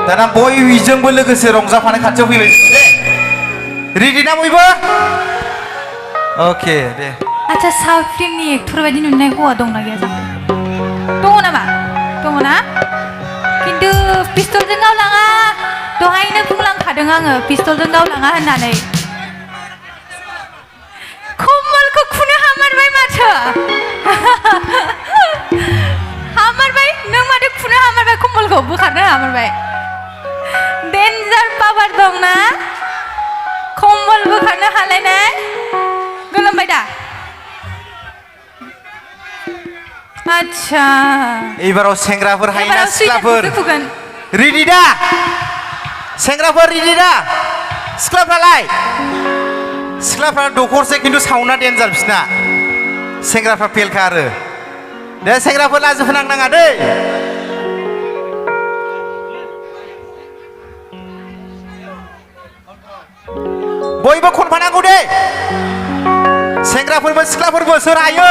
दाना बयजोंबो लोगोसे रंजाफानाय खाथियाव फैबाय रेडि ना बयबो अके दे आच्छा साउथ फिल्मनि एक्टर बायदि नुनाय हौवा दंना गैया जाखो दङ नामा दङ ना खिन्थु पिस्तलजों गावलाङा दहायनो बुंलांखादों आङो पिस्तलजों गावलाङा होननानै कमलखौ खुनो हामारबाय माथो हामारबाय नों माथो खुनो हामारबाय कमलखौ बोखारनो हामारबाय डेन्जार पावार दंना कमल बोखारनो हालायनाय गोलोमबाय दा आच्छा एबाराव सेंग्राफोर हायोना सिख्लाफोर रेडि दा सेंग्राफोर रेडि दा सिख्लाफ्रालाय सिख्लाफ्रा दखरसे खिन्थु साउन्डआ डेन्जार बिसिना सेंग्राफ्रा फेलखा आरो दे सेंग्राफोर लाजि फोनांनाङा दै बयबो खनफानांगौ दे सेंग्राफोरबो सिख्लाफोरबो सोर हायो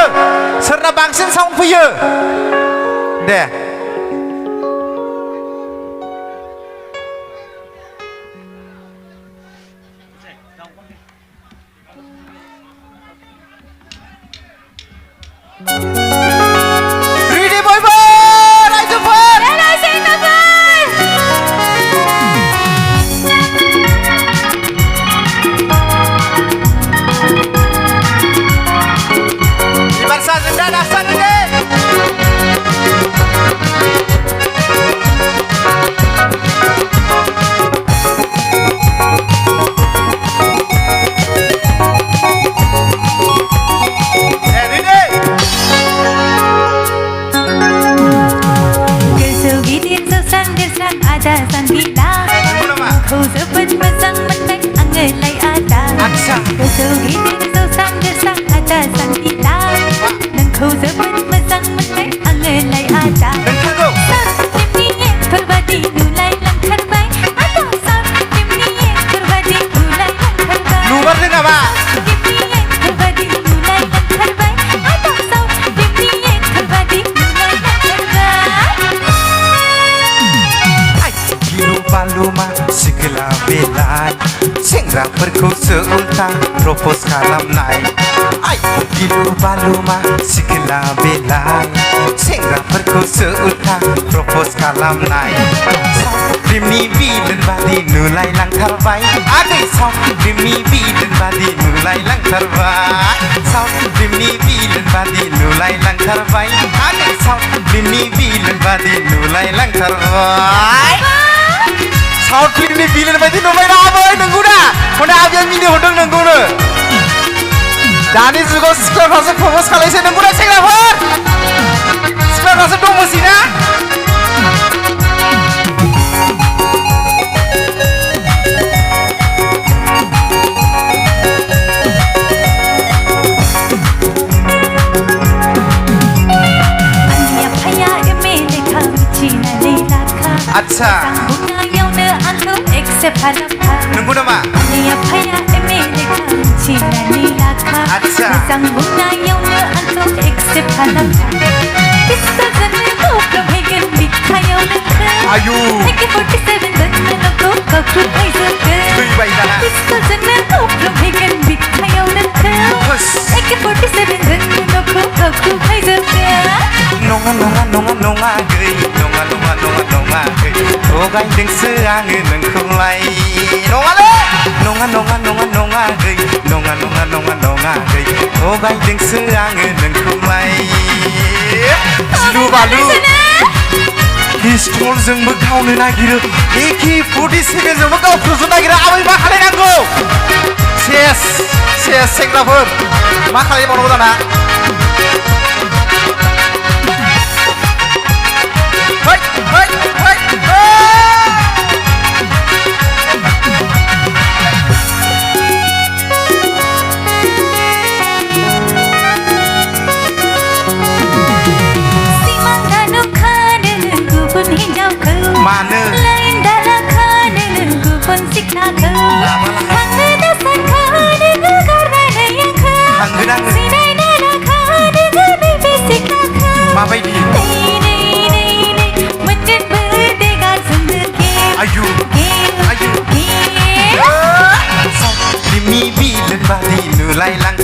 सोरना बांसिन साउन्ड फैयो दे रेडि बयबो रायजोफोर एबार साजों दा दासाजों दे Kau sebut pasang menang angelai ada. Kau ginting susang desang ada santila. Dan kau sebut pasang menang angelai ada. Saat ini terbadi nulai langkar baik. Ada saat ini terbadi nulai langkar baik. Luar ni nama. Terbadi nulai langkar baik. Ada saat ini terbadi nulai langkar baik. Gilu baluma सिखला बेलाय सेंग्राफोरखौ उल्था purpose खालामनाय आइ गिलु बालुमा सिखला बेलाय सेंग्राफोरखौ उल्था purpose खालामनाय फिल्मनि बिलन बादि नुलायलांथारबाय आगै साउथ फिल्मनि बिलन बादि नुलायलांथारबाय साउथ फिल्मनि बिलन बादि नुलायलांथारबाय आगै साउथ फिल्मनि बिलन बादि नुलायलांथारबाय साउथ फिल्मनि बिलेन बायदि नुबायना आबै नंगौ दा माने आबिया मिनि हरदों नंगौनो दानि जुगाव सिख्लाफ्रासो प्रपज खालायसै नंगौ ना सेंग्राफोर सिख्लाफ्रासो दंमोसै ना आच्छा नंगौ नामा आच्छा आयु फैबाय दाना नङा नङा नङा नङा गै नङा नङा नङा नङा गै थगायदोंसो आङो नोंखौलाय नङालै नङा नङा नङा नङा गै नङा नङा नङा नङा गै थगायदोंसो आङो नोंखौलाय गिलु बालु पिस्तलजोंबो गावनो नागिरो AK-47जोंबो गावखौसो नागिरो आबै मा खालायनांगौ सेस सेस सेंग्राफोर मा खालायबावनांगौ दाना मानो माबायदि आयु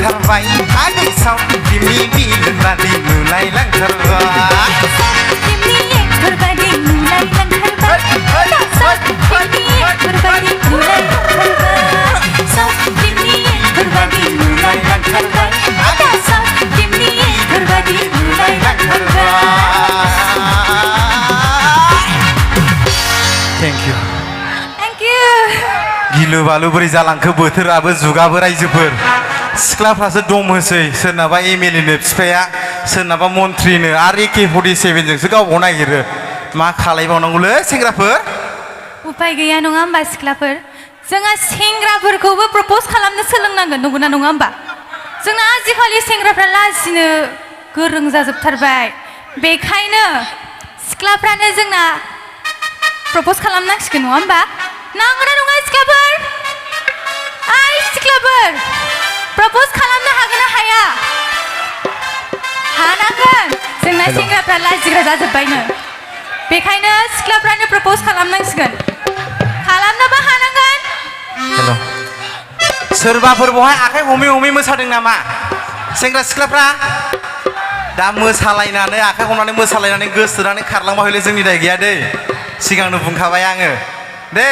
लांथारबाय आगै साउथ फिल्मनि बिलन बादि नुलायलांथारबाय फिल्मनि एक्टर बादि नुलायलांथारबाय साउथ फिल्मनि एक्टर बादि नुलायलांथारबाय साउथ फिल्मनि एक्टर बादि नुलायलांथारबाय साउथ फिल्मनि एक्टर बादि नुलायलांथारबाय थेंक इउ थेंक इउ गिलु बालु बोरै जालांखो बोथोराबो जुगाबो रायजोफोर सिख्लाफ्रासो दम होसै सोरनाबा एमएलए नो बिफाया सोरनाबा मन्थ्रिनो आरो AK-47 जोंसो गावबाव नागिरो मा खालायबावनांगौलै सेंग्राफोर उपाय गैया नङा होमबा सिख्लाफोर जोंहा सेंग्राफोरखौबो प्रप'ज खालामनो सोलोंनांगोन नंगौना नङा होमबा जोंना आजिखालि सेंग्राफ्रा लाजिनो गोरों जाजोबथारबाय बेखायनो सिख्लाफ्रानो जोंना प्रप'ज खालामनांसिगोन नङा होमबा नांगौना नङा सिख्लाफोर आइ सिख्लाफोर प्रप'ज खालामनो हागोन ना हाया हानांगोन जोंना सेंग्राफ्रा लाजिग्रा जाजोब्बायनो बेखायनो सिख्लाफ्रानो प्रप'ज खालामनांसिगोन खालामनोबो हानांगोन हेल' सोरबाफोर बहाय आखाइ हमै हमै मोसादों नामा सेंग्रा सिख्लाफ्रा दा मोसालायनानै आखाइ हमनानै मोसालायनानै गोसोनानै खारलांबा हयले जोंनि दाय गैया दै सिगांनो बुंखाबाय आङो दे